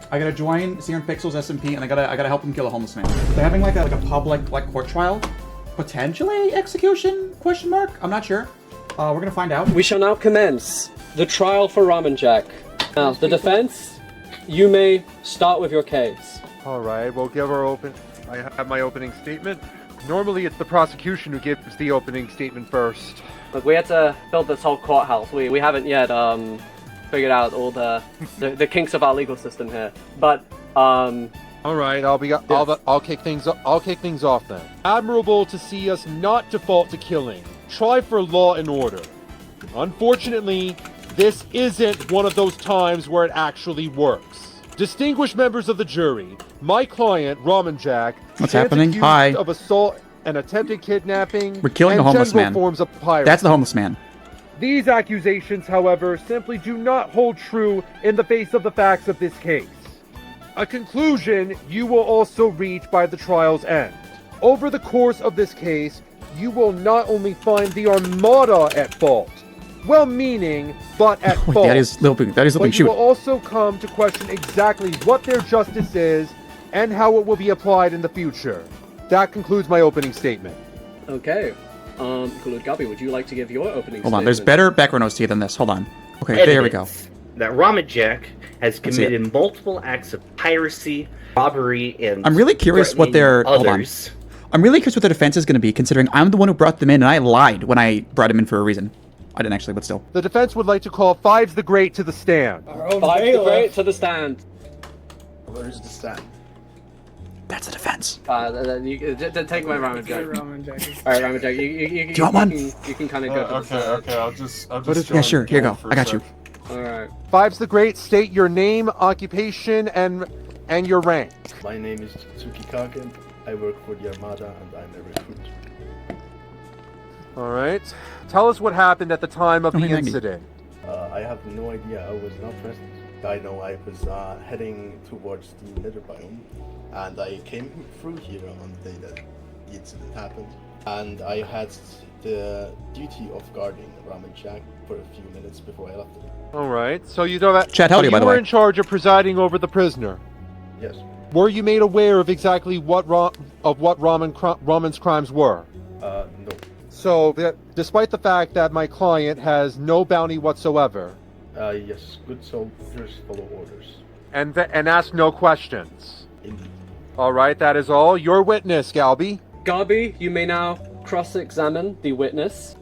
I gotta join Serum Pixel's SMP, and I gotta help him kill a homeless man. They're having like a public court trial, potentially execution? Question mark? I'm not sure. We're gonna find out. We shall now commence the trial for Ramen Jack. Now, the defense, you may start with your case. All right, we'll give our I have my opening statement. Normally, it's the prosecution who gives the opening statement first. Look, we had to build this whole courthouse. We haven't yet figured out all the kinks of our legal system here. But All right, I'll kick things off then. Admirable to see us not default to killing. Try for law and order. Unfortunately, this isn't one of those times where it actually works. Distinguished members of the jury, my client, Ramen Jack, What's happening? accused Hi. of assault and attempted kidnapping. We're killing and a homeless general man. forms of piracy. That's the homeless man. These accusations, however, simply do not hold true in the face of the facts of this case. A conclusion you will also reach by the trial's end. Over the course of this case, you will not only find the Armada at fault, well-meaning, but at Wait, fault. that is looping. That is looping. But you Shoot. will also come to question exactly what their justice is and how it will be applied in the future. That concludes my opening statement. okay, Kulud Gabi, would you like to give your opening Hold on. statement? There's better background notes to you than this. Hold on. Okay, there we go. Evidence that Ramen Jack has Let's see it. committed multiple acts of piracy, robbery, and I'm really curious what their threatening hold on. others. I'm really curious what the defense is going to be, considering I'm the one who brought them in, and I lied when I brought him in for a reason. I didn't actually, but still. The defense would like to call Fives the Great to the stand. Our own Five the bailiff. great to the stand. Where's the stand? That's the defense. Take my Ramen Jack. Ramen Jack. All right, Ramen Jack. You Do you want one? You can kind of go to the side. Okay, I'll just Yeah, sure. Here you go. I got you. All right. Fives the Great, state your name, occupation, and your rank. My name is Tsuki Kaken. I work for the Armada and I'm a recruit. All right. Tell us what happened at the time of the Only 90. incident. I have no idea. I was not present. I know I was heading towards the Nether biome, and I came through here on the day that the incident happened. And I had the duty of guarding Ramen Jack for a few minutes before I left him. All right. So you know that. Chad, how old are you, by the were way? in charge of presiding over the prisoner. Yes. Were you made aware of exactly what Ramen's crimes were? No. So, despite the fact that my client has no bounty whatsoever, Yes. Good soldiers follow orders. and ask no questions. Indeed. All right, that is all. Your witness, Galby. Gabi, you may now cross-examine the witness.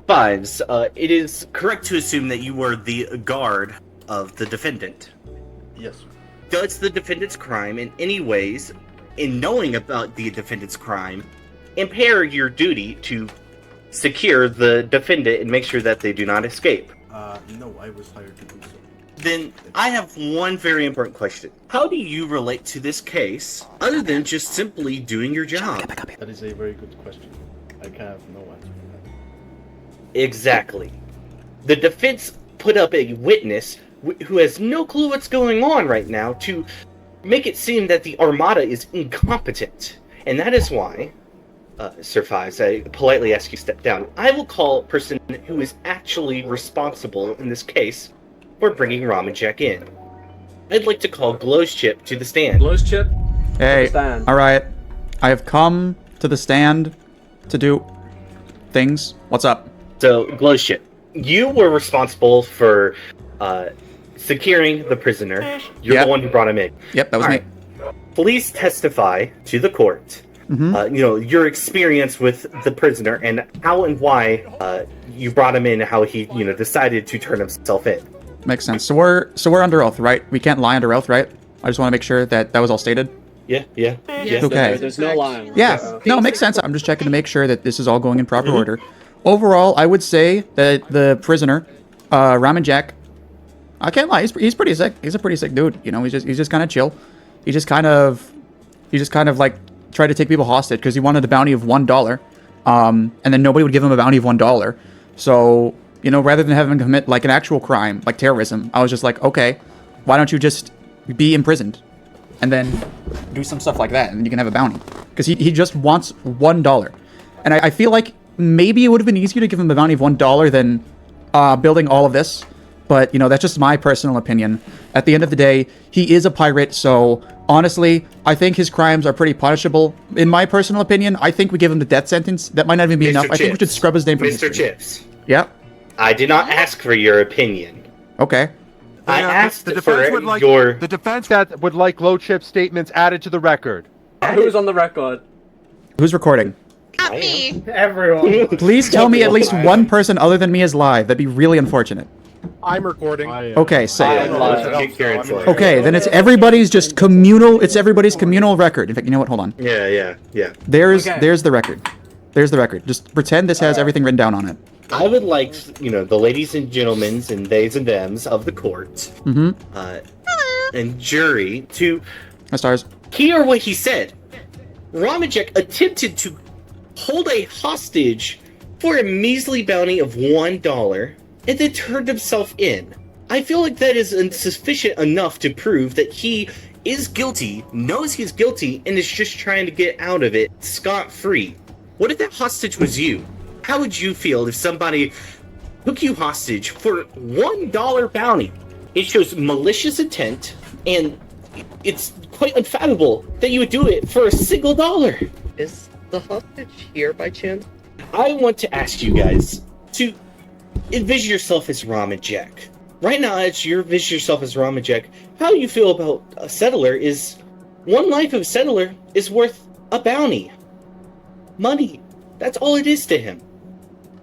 Fives, it is correct to assume that you were the guard of the defendant. Yes. Sir. Does the defendant's crime in any ways, in knowing about the defendant's crime, impair your duty to secure the defendant and make sure that they do not escape? No, I was hired to do so. Then I have one very important question. How do you relate to this case other than just simply doing your job? That is a very good question. I can have no answer for that. Exactly. The defense put up a witness who has no clue what's going on right now to make it seem that the Armada is incompetent. And that is why, Sir Fives, I politely ask you to step down. I will call a person who is actually responsible in this case for bringing Ramen Jack in. I'd like to call Glowschip to the stand. Blows chip. Hey, Stand. all right. I have come to the stand to do things. What's up? So, Glowship, you were responsible for securing the prisoner. You're Yep. the one who brought him in. Yep, that was All me. right. Please testify to the court. Your experience with the prisoner and how and why you brought him in. How he, decided to turn himself in. Makes sense. So we're under oath, right? We can't lie under oath, right? I just want to make sure that was all stated. Yeah. Okay. There's no lying. Yeah, no, it makes sense. I'm just checking to make sure that this is all going in proper order. Overall, I would say that the prisoner, Ramen Jack, I can't lie, he's pretty sick. He's a pretty sick dude. He's just kind of chill. He just kind of like tried to take people hostage because he wanted a bounty of $1, and then nobody would give him a bounty of $1. So rather than having him commit like an actual crime like terrorism, I was just like, okay, why don't you just be imprisoned? And then do some stuff like that, and then you can have a bounty. Because he just wants $1. And I feel like maybe it would have been easier to give him a bounty of $1 than building all of this. But, that's just my personal opinion. At the end of the day, he is a pirate, so honestly, I think his crimes are pretty punishable. In my personal opinion, I think we give him the death sentence. That might not even be enough. I think we should scrub his name from Mr. history. Chips, Yep. I did not ask for your opinion. Okay. I asked the for defense would like your... the defense that would like Glowchip's statements added to the record. Who's on the record? Who's recording? Not me. Everyone. Please tell me at least one person other than me is live. That'd be really unfortunate. I'm recording. Okay, say it. Okay, Okay, then it's everybody's just communal. It's everybody's communal record. In fact, you know what? Hold on. Yeah. There's Okay. there's the record. There's the record. Just pretend this has everything written down on it. I would like, the ladies and gentlemen and theys and thems of the court Mm-hmm. and jury to My stars. hear what he said. Ramajek attempted to hold a hostage for a measly bounty of $1 and then turned himself in. I feel like that is insufficient enough to prove that he is guilty, knows he's guilty, and is just trying to get out of it scot-free. What if that hostage was you? How would you feel if somebody took you hostage for $1 bounty? It shows malicious intent, and it's quite unfathomable that you would do it for a single dollar. Is the hostage here by chance? I want to ask you guys to envision yourself as Ramajek. Right now, as you envision yourself as Ramajek, how you feel about a settler is... one life of a settler is worth a bounty. Money. That's all it is to him.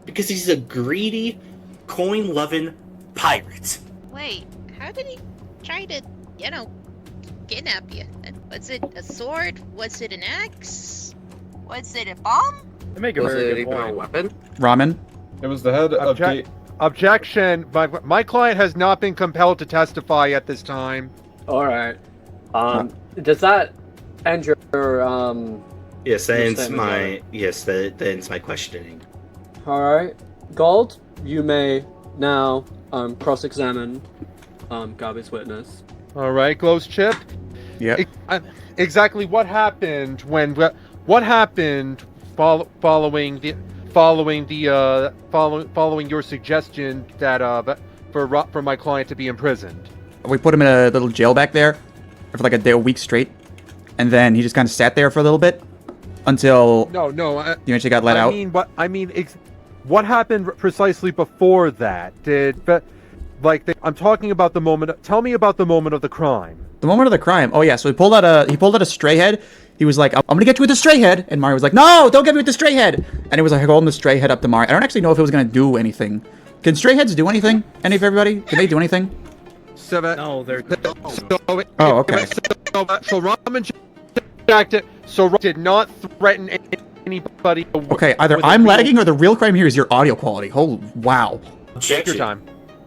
Because he's a greedy, coin-loving pirate. Wait, how did he try to, kidnap you? Was it a sword? Was it an axe? Was it a bomb? You make a very good point. weapon? Ramen. It was the head of Objection. My client has not been compelled to testify at this time. Alright. Does that end your, Yes, that ends statement, my... Gary. Yes, that ends my questioning. Alright. Gold, you may now, cross-examine, Gabi's witness. All right, Glowchip. Yep. Exactly what happened following your suggestion that for my client to be imprisoned. We put him in a little jail back there for like a week straight, and then he just kind of sat there for a little bit until No. he eventually got let out. What happened precisely before that? I'm talking about the moment. Tell me about the moment of the crime. The moment of the crime. Oh yeah, so he pulled out a stray head. He was like, "I'm gonna get you with the stray head," and Mario was like, "No, don't get me with the stray head." And he was like holding the stray head up to Mario. I don't actually know if it was gonna do anything. Can stray heads do anything? Any of everybody? Can they do anything? No, they're. Oh, okay. So Ramen Jack did not threaten anybody. Okay, either with a I'm real- lagging or the real crime here is your audio quality. Oh wow. Take your time.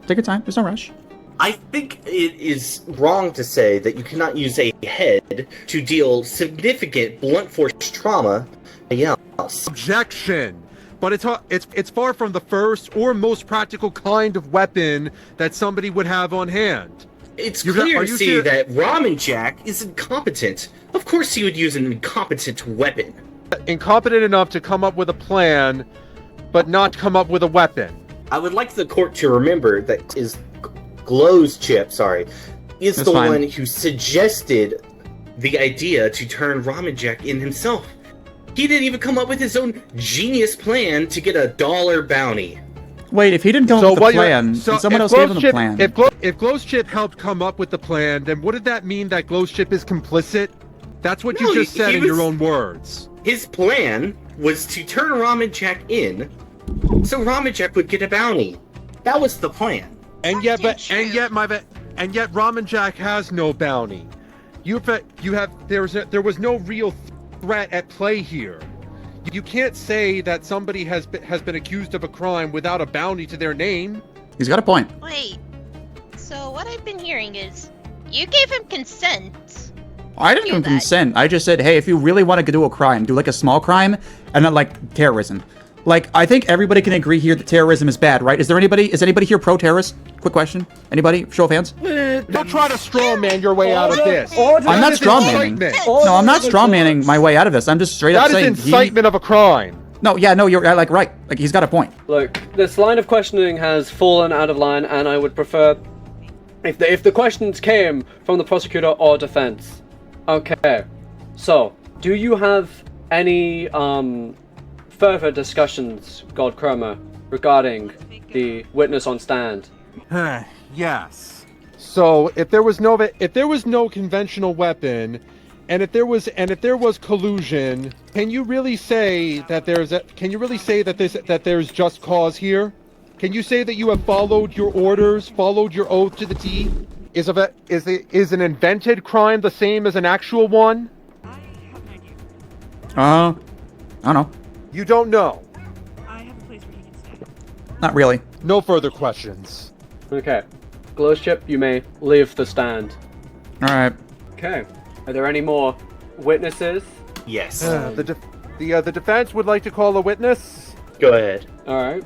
Take your time. There's no rush. I think it is wrong to say that you cannot use a head to deal significant blunt force trauma. Else. Objection. But it's far from the first or most practical kind of weapon that somebody would have on hand. It's Are clear to you see sure- that Ramen Jack is incompetent. Of course he would use an incompetent weapon. Incompetent enough to come up with a plan, but not come up with a weapon. I would like the court to remember that Glow's Chip, is That's the fine. one who suggested the idea to turn Ramen Jack in himself. He didn't even come up with his own genius plan to get a $1 bounty. Wait, if he didn't come up with the plan, then someone else gave him the plan. If Glow's Chip helped come up with the plan, then wouldn't that mean that Glow's Chip is complicit? That's what No, you just he said in was- your own words. His plan was to turn Ramen Jack in, so Ramen Jack would get a bounty. That was the plan. And yet Ramen Jack has no bounty. There was no real threat at play here. You can't say that somebody has been accused of a crime without a bounty to their name. He's got a point. Wait. So what I've been hearing is, you gave him consent. I didn't Do even that. consent. I just said, hey, if you really want to do a crime, do like a small crime and not like terrorism. Like, I think everybody can agree here that terrorism is bad, right? Is anybody here pro-terrorist? Quick question. Anybody? Show of hands? Don't try to straw man your way out of this. I'm not That is straw manning. incitement. No, I'm not straw manning my way out of this. I'm just straight up That is saying incitement of a crime. No, you're like right. Like he's got a point. Look, this line of questioning has fallen out of line, and I would prefer If the questions came from the prosecutor or defense, okay. So, do you have any further discussions, God Chroma, regarding the witness on stand? Yes. So if there was no conventional weapon, and if there was collusion, can you really say that there's just cause here? Can you say that you have followed your orders, followed your oath to the T? Is an invented crime the same as an actual one? I don't know. You don't know. I have a place where he can stay. Not really. No further questions. Okay. Glowship, you may leave the stand. All right. Okay. Are there any more witnesses? Yes. The defense would like to call a witness. Go ahead. Alright.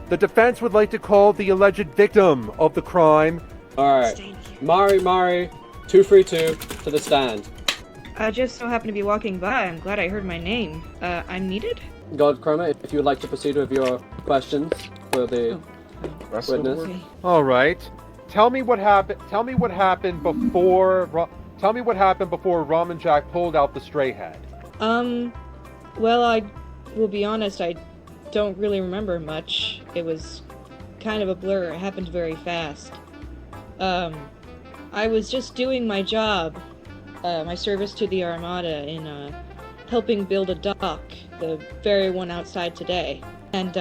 The defense would like to call the alleged victim of the crime. Alright. Staying here. Mari, 232 to the stand. I just so happened to be walking by. I'm glad I heard my name. I'm needed? God Chroma, if you would like to proceed with your questions for the witness. Okay. All right. Tell me what happened. Tell me what happened before Ramen Jack pulled out the stray head. Well, I will be honest, I don't really remember much. It was kind of a blur. It happened very fast. I was just doing my job, my service to the Armada in, helping build a dock, the very one outside today. And,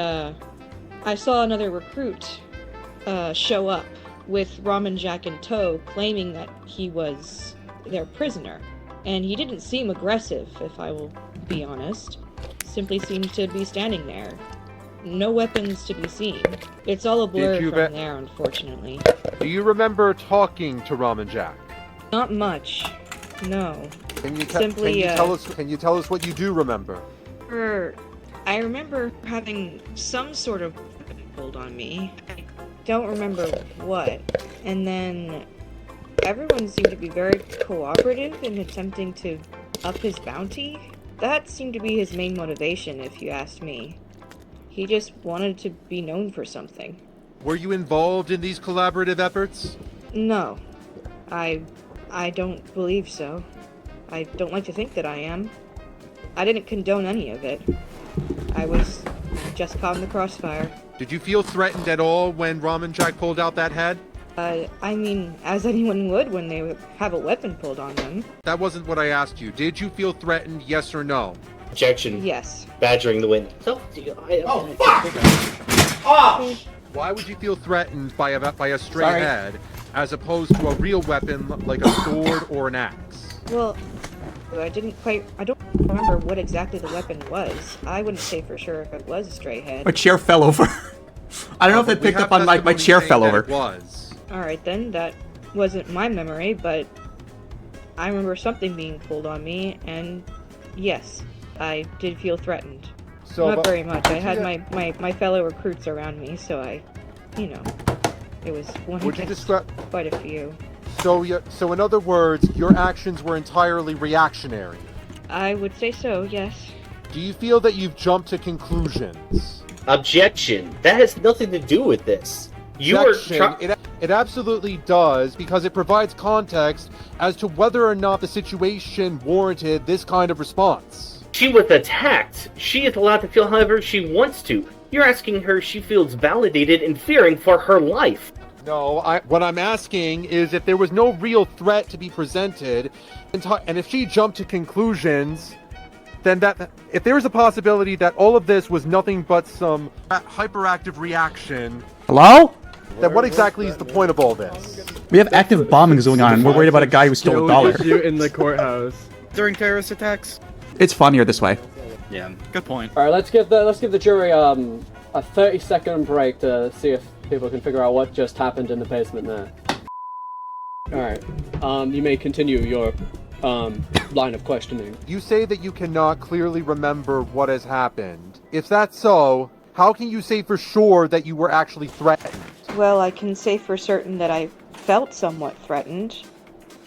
I saw another recruit, show up with Ramen Jack in tow, claiming that he was their prisoner. And he didn't seem aggressive, if I will be honest. Simply seemed to be standing there. No weapons to be seen. It's all a blur Did you from there, unfortunately. Do you remember talking to Ramen Jack? Not much. No. Can you Simply, Can you tell us what you do remember? I remember having some sort of weapon pulled on me. I don't remember what. And then everyone seemed to be very cooperative in attempting to up his bounty. That seemed to be his main motivation, if you asked me. He just wanted to be known for something. Were you involved in these collaborative efforts? No. I don't believe so. I don't like to think that I am. I didn't condone any of it. I was just caught in the crossfire. Did you feel threatened at all when Ramen Jack pulled out that head? I mean, as anyone would when they have a weapon pulled on them. That wasn't what I asked you. Did you feel threatened, yes or no? Objection. Yes. Badgering the witness. Why would you feel threatened by a stray Sorry. head as opposed to a real weapon like a sword or an axe? Well, I don't remember what exactly the weapon was. I wouldn't say for sure if it was a stray head. My chair fell over. I don't know if they We picked have up on my testimony chair saying fell that over. It was. Alright then, that wasn't my memory, but I remember something being pulled on me, and yes, I did feel threatened. So, Not but- very much. I had my fellow recruits around me, so it was one Would you against describe? quite a few. So in other words, your actions were entirely reactionary. I would say so, yes. Do you feel that you've jumped to conclusions? Objection. That has nothing to do with this. You are Objection. It absolutely does, because it provides context as to whether or not the situation warranted this kind of response. She was attacked. She is allowed to feel however she wants to. You're asking her if she feels validated and fearing for her life. No, what I'm asking is if there was no real threat to be presented, and if she jumped to conclusions, then if there is a possibility that all of this was nothing but some hyperactive reaction, Hello? then what exactly is the point of all this? We have active bombings going on, and we're worried about a guy who stole a dollar. You in the courthouse. During terrorist attacks? It's funnier this way. Yeah, good point. Alright, let's give the jury a 30-second break to see if people can figure out what just happened in the basement there. Alright. You may continue your line of questioning. You say that you cannot clearly remember what has happened. If that's so, how can you say for sure that you were actually threatened? Well, I can say for certain that I felt somewhat threatened.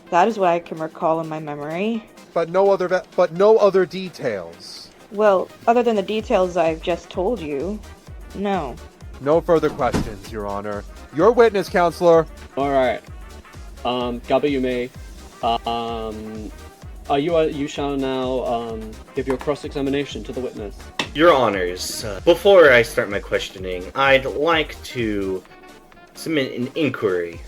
That is what I can recall in my memory. But no other details. Well, other than the details I've just told you, no. No further questions, Your Honor. Your witness, counselor. Alright. Gabba, you may. You shall now give your cross-examination to the witness. Your Honors, before I start my questioning, I'd like to submit an inquiry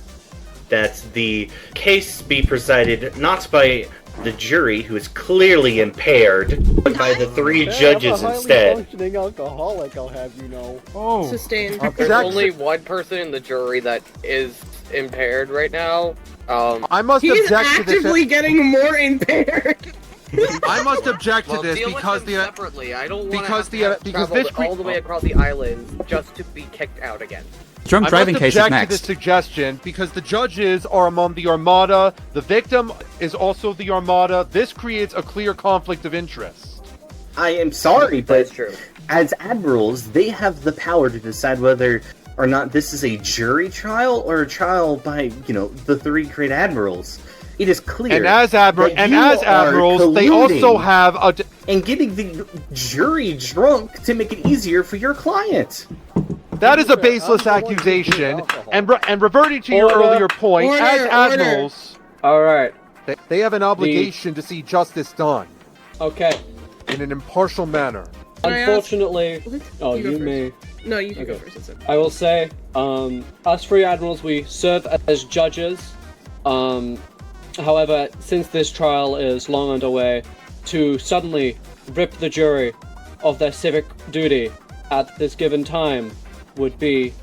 that the case be presided not by the jury, who is clearly impaired, but by the 3 judges instead. Functioning alcoholic, I'll have you know. Oh. Sustained. There's only one person in the jury that is impaired right now. I must He's object to this. actively getting more impaired. I must object to this deal because with them the separately. I don't want because to the because this all the way across the island just to be kicked out again. Drunk driving case is object to this next. suggestion because the judges are among the Armada. The victim is also the Armada. This creates a clear conflict of interest. I am sorry, That's but true. as admirals, they have the power to decide whether or not this is a jury trial or a trial by, the 3 great admirals. It is clear. And as that you are admirals, they colluding also have a. and getting the jury drunk to make it easier for your client. That is a baseless accusation. And reverting to your Order. earlier point, Order, as order. admirals, Alright. they have an obligation to see justice done Okay. in an impartial manner. Can I ask- Unfortunately... Oh, You go you first. may... No, you can go Okay. first. That's it. I will say, us 3 admirals, we serve as judges. However, since this trial is long underway, to suddenly rip the jury of their civic duty at this given time would be...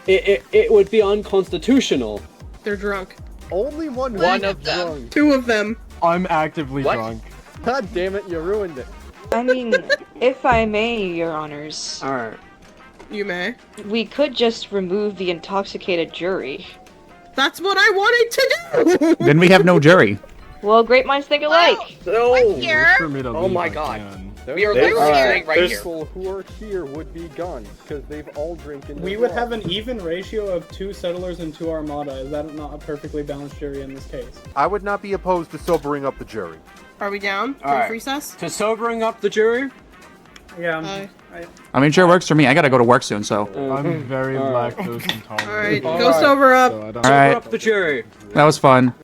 It would be unconstitutional. They're drunk. Only one of them. drunk. 2 of them. I'm actively What? drunk. God damn it, you ruined it. I mean, if I may, Your Honors, Alright. You may. we could just remove the intoxicated jury. That's what I wanted to do. Then we have no jury. Well, great minds think alike. No! I'm here. Oh my god. We are There's- literally Alright, sitting right there's- here. People who are here would be gone because they've all drinking. We would have an even ratio of 2 settlers and 2 armada. Is that not a perfectly balanced jury in this case? I would not be opposed to sobering up the jury. Are we down? Can Alright. we recess? To sobering up the jury? Yeah. I mean, sure works for me. I gotta go to work soon, so. I'm very Alright. lactose intolerant. Alright, Alright. go sober up. So I don't- Sober Alright. up the jury. That was fun.